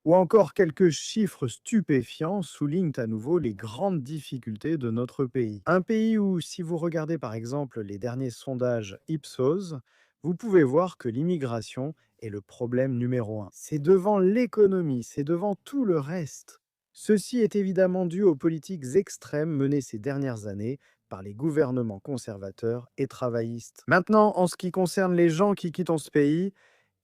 Ou encore quelques chiffres stupéfiants soulignent à nouveau les grandes difficultés de notre pays. Un pays où, si vous regardez par exemple les derniers sondages Ipsos, vous pouvez voir que l'immigration est le problème numéro un. C'est devant l'économie, c'est devant tout le reste. Ceci est évidemment dû aux politiques extrêmes menées ces dernières années par les gouvernements conservateurs et travaillistes. Maintenant, en ce qui concerne les gens qui quittent ce pays,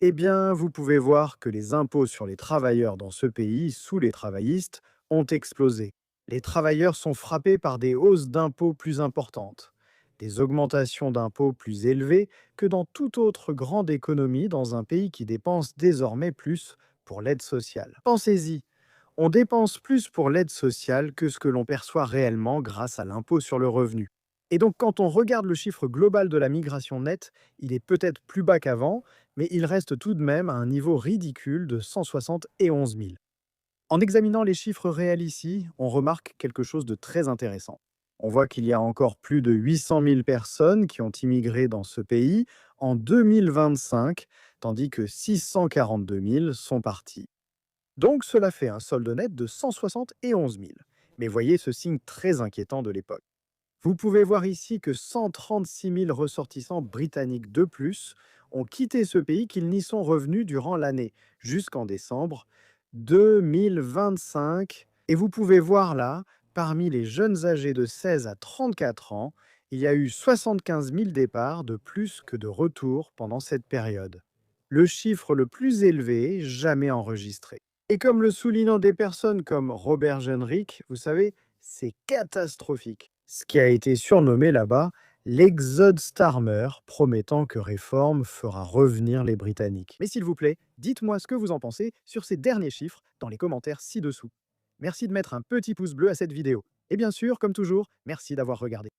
eh bien, vous pouvez voir que les impôts sur les travailleurs dans ce pays, sous les travaillistes, ont explosé. Les travailleurs sont frappés par des hausses d'impôts plus importantes, des augmentations d'impôts plus élevées que dans toute autre grande économie dans un pays qui dépense désormais plus pour l'aide sociale. Pensez-y, on dépense plus pour l'aide sociale que ce que l'on perçoit réellement grâce à l'impôt sur le revenu. Et donc, quand on regarde le chiffre global de la migration nette, il est peut-être plus bas qu'avant, mais il reste tout de même à un niveau ridicule de 171 000. En examinant les chiffres réels ici, on remarque quelque chose de très intéressant. On voit qu'il y a encore plus de 800 000 personnes qui ont immigré dans ce pays en 2025, tandis que 642 000 sont partis. Donc cela fait un solde net de 171 000. Mais voyez ce signe très inquiétant de l'époque. Vous pouvez voir ici que 136 000 ressortissants britanniques de plus ont quitté ce pays qu'ils n'y sont revenus durant l'année, jusqu'en décembre 2025. Et vous pouvez voir là, parmi les jeunes âgés de 16 à 34 ans, il y a eu 75 000 départs de plus que de retours pendant cette période. Le chiffre le plus élevé jamais enregistré. Et comme le soulignent des personnes comme Robert Jenrick, vous savez, c'est catastrophique. Ce qui a été surnommé là-bas l'exode Starmer, promettant que réforme fera revenir les Britanniques. Mais s'il vous plaît, dites-moi ce que vous en pensez sur ces derniers chiffres dans les commentaires ci-dessous. Merci de mettre un petit pouce bleu à cette vidéo. Et bien sûr, comme toujours, merci d'avoir regardé.